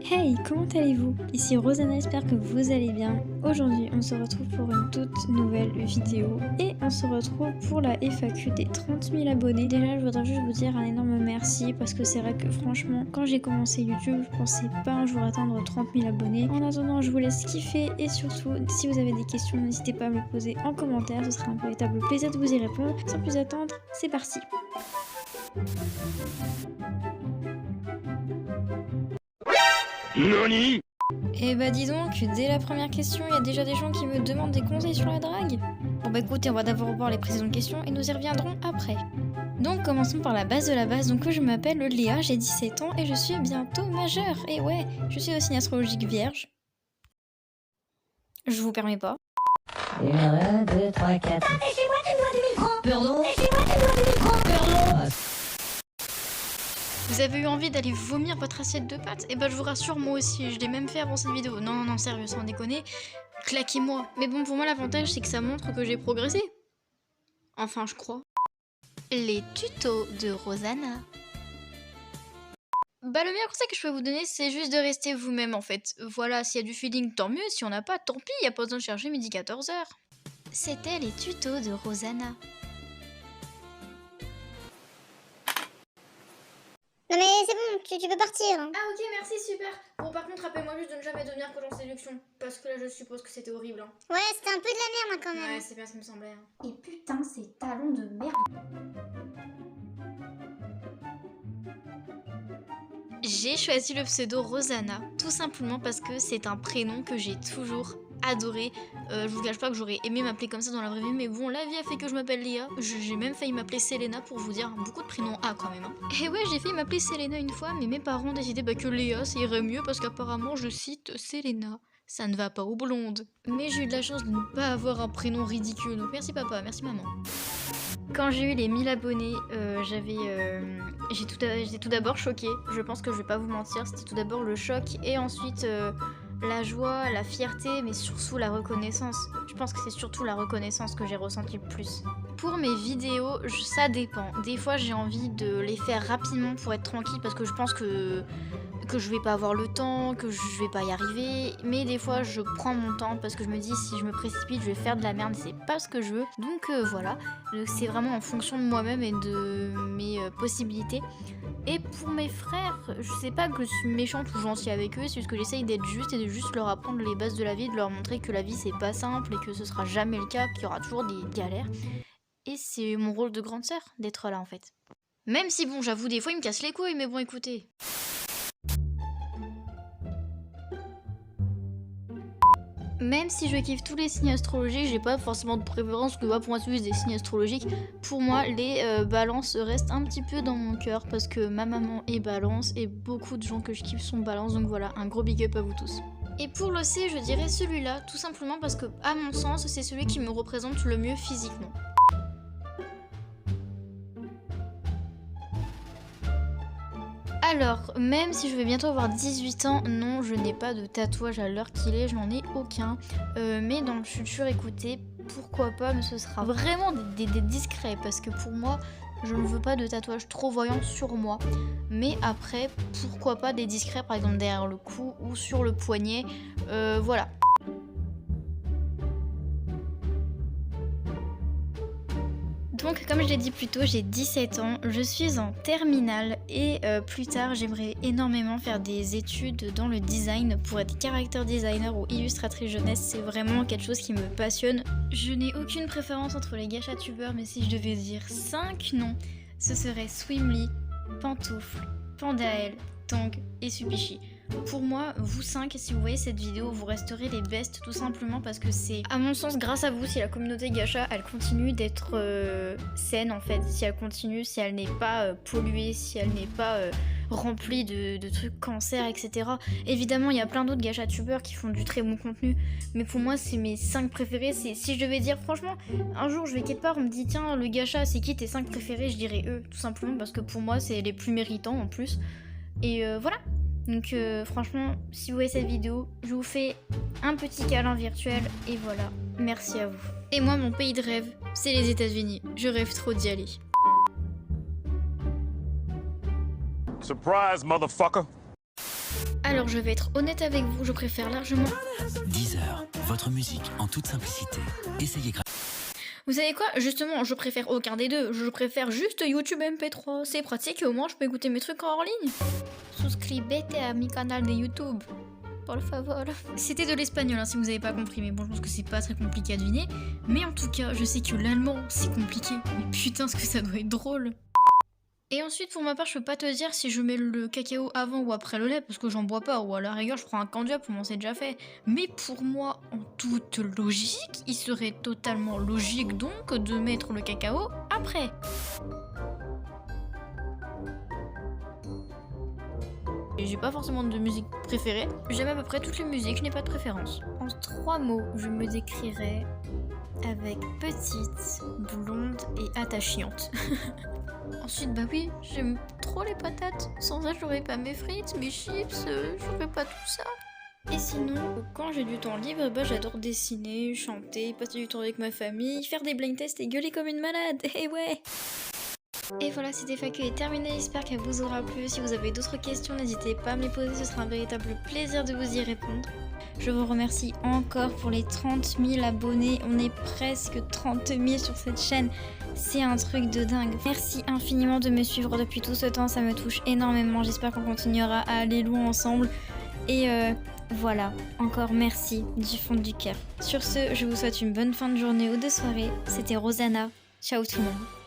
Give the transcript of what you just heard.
Hey, comment allez-vous? Ici Rosanna, j'espère que vous allez bien. Aujourd'hui, on se retrouve pour une toute nouvelle vidéo et on se retrouve pour la FAQ des 30 000 abonnés. Déjà, je voudrais juste vous dire un énorme merci parce que c'est vrai que franchement, quand j'ai commencé YouTube, je pensais pas un jour atteindre 30 000 abonnés. En attendant, je vous laisse kiffer et surtout, si vous avez des questions, n'hésitez pas à me les poser en commentaire, ce sera un véritable plaisir de vous y répondre. Sans plus attendre, c'est parti! NANI? Eh bah dis donc, dès la première question, il y a déjà des gens qui me demandent des conseils sur la drague. Bon bah écoutez, on va d'abord voir les précédentes questions et nous y reviendrons après. Donc commençons par la base de la base. Donc je m'appelle Léa, j'ai 17 ans et je suis bientôt majeure. Et ouais, je suis au signe astrologique vierge. Je vous permets pas. 1, 2, 3, 4. Laissez-moi tes doigts du micro. Pardon. Laissez-moi tes doigts du micro. Pardon. Vous avez eu envie d'aller vomir votre assiette de pâtes? Et bah je vous rassure, moi aussi, je l'ai même fait avant cette vidéo. Non, sérieux, sans déconner, claquez-moi. Mais bon, pour moi l'avantage c'est que ça montre que j'ai progressé. Enfin, je crois. Les tutos de Rosanna. Bah le meilleur conseil que je peux vous donner, c'est juste de rester vous-même en fait. Voilà, s'il y a du feeling, tant mieux, si on n'a pas, tant pis, y a pas besoin de chercher midi 14h. C'était les tutos de Rosanna. Non mais c'est bon, tu peux partir. Hein. Ah ok, merci, super. Bon par contre, rappelle-moi juste de ne jamais devenir coach en séduction, parce que là je suppose que c'était horrible. Hein. Ouais, c'était un peu de la merde hein, quand même. Ouais, c'est bien ce qui me semblait. Hein. Et putain, ces talons de merde. J'ai choisi le pseudo Rosanna, tout simplement parce que c'est un prénom que j'ai toujours adoré. Je vous cache pas que j'aurais aimé m'appeler comme ça dans la vraie vie, mais bon, la vie a fait que je m'appelle Léa. J'ai même failli m'appeler Selena pour vous dire, beaucoup de prénoms A quand même. Hein. Et ouais, j'ai failli m'appeler Selena une fois, mais mes parents ont décidé que Léa, ça irait mieux parce qu'apparemment, je cite Selena. Ça ne va pas aux blondes. Mais j'ai eu de la chance de ne pas avoir un prénom ridicule, donc merci papa, merci maman. Quand j'ai eu les 1000 abonnés, j'étais tout d'abord choquée. Je pense que je vais pas vous mentir, c'était tout d'abord le choc et ensuite la joie, la fierté, mais surtout la reconnaissance. Je pense que c'est surtout la reconnaissance que j'ai ressenti le plus. Pour mes vidéos, ça dépend. Des fois, j'ai envie de les faire rapidement pour être tranquille parce que je pense que je vais pas avoir le temps, que je vais pas y arriver. Mais des fois, je prends mon temps parce que je me dis si je me précipite, je vais faire de la merde, c'est pas ce que je veux. Donc voilà, c'est vraiment en fonction de moi-même et de mes possibilités. Et pour mes frères, je sais pas que je suis méchante ou gentille avec eux, c'est juste que j'essaye d'être juste et de juste leur apprendre les bases de la vie, de leur montrer que la vie c'est pas simple et que ce sera jamais le cas, qu'il y aura toujours des galères. Et c'est mon rôle de grande sœur d'être là en fait. Même si bon, j'avoue des fois ils me cassent les couilles, mais bon écoutez. Même si je kiffe tous les signes astrologiques, j'ai pas forcément de préférence que pour moi c'est juste des signes astrologiques. Pour moi, les balances restent un petit peu dans mon cœur parce que ma maman est balance et beaucoup de gens que je kiffe sont balance. Donc voilà, un gros big up à vous tous. Et pour le C, je dirais celui-là, tout simplement parce que, à mon sens, c'est celui qui me représente le mieux physiquement. Alors, même si je vais bientôt avoir 18 ans, non, je n'ai pas de tatouage à l'heure qu'il est, je n'en ai aucun. Mais dans le futur, écoutez, pourquoi pas, mais ce sera vraiment des discrets, parce que pour moi, je ne veux pas de tatouage trop voyant sur moi. Mais après, pourquoi pas des discrets, par exemple derrière le cou ou sur le poignet, voilà. Donc comme je l'ai dit plus tôt, j'ai 17 ans, je suis en terminale et plus tard j'aimerais énormément faire des études dans le design pour être character designer ou illustratrice jeunesse, c'est vraiment quelque chose qui me passionne. Je n'ai aucune préférence entre les gacha tubeurs, mais si je devais dire 5 noms, ce serait Swimly, Pantoufle, Pandael, Tang et Subishi. Pour moi, vous 5, si vous voyez cette vidéo, vous resterez les bestes tout simplement parce que c'est, à mon sens, grâce à vous, si la communauté gacha, elle continue d'être saine en fait, si elle continue, si elle n'est pas polluée, si elle n'est pas remplie de trucs cancer, etc. Évidemment, il y a plein d'autres gacha tubeurs qui font du très bon contenu, mais pour moi, c'est mes 5 préférés. Si je devais dire, franchement, un jour, je vais quelque part, on me dit, tiens, le gacha, c'est qui tes 5 préférés? Je dirais eux, tout simplement parce que pour moi, c'est les plus méritants en plus. Et voilà. Donc franchement, si vous voyez cette vidéo, je vous fais un petit câlin virtuel et voilà, merci à vous. Et moi, mon pays de rêve, c'est les États-Unis. Je rêve trop d'y aller. Surprise, motherfucker! Alors je vais être honnête avec vous, je préfère largement... Deezer, votre musique en toute simplicité. Essayez gratuitement. Vous savez quoi? Justement, je préfère aucun des deux. Je préfère juste YouTube MP3. C'est pratique et au moins je peux écouter mes trucs hors ligne. Suscribete à mi canal de YouTube. Por favor. C'était de l'espagnol hein, si vous avez pas compris, mais bon, je pense que c'est pas très compliqué à deviner. Mais en tout cas, je sais que l'allemand, c'est compliqué. Mais putain, ce que ça doit être drôle. Et ensuite, pour ma part, je peux pas te dire si je mets le cacao avant ou après le lait, parce que j'en bois pas, ou à la rigueur, je prends un candia, pour moi, c'est déjà fait. Mais pour moi, en toute logique, il serait totalement logique donc de mettre le cacao après. J'ai pas forcément de musique préférée, j'aime à peu près toutes les musiques, je n'ai pas de préférence. En 3 mots, je me décrirais avec petite, blonde et attachante. Ensuite, bah oui, j'aime trop les patates. Sans ça, j'aurais pas mes frites, mes chips, j'aurais pas tout ça. Et sinon, quand j'ai du temps libre, bah j'adore dessiner, chanter, passer du temps avec ma famille, faire des blind tests et gueuler comme une malade. Et ouais. Et voilà, cette FAQ est terminée, j'espère qu'elle vous aura plu. Si vous avez d'autres questions, n'hésitez pas à me les poser, ce sera un véritable plaisir de vous y répondre. Je vous remercie encore pour les 30 000 abonnés, on est presque 30 000 sur cette chaîne, c'est un truc de dingue. Merci infiniment de me suivre depuis tout ce temps, ça me touche énormément, j'espère qu'on continuera à aller loin ensemble. Et voilà, encore merci du fond du cœur. Sur ce, je vous souhaite une bonne fin de journée ou de soirée, c'était Rosanna, ciao tout le monde.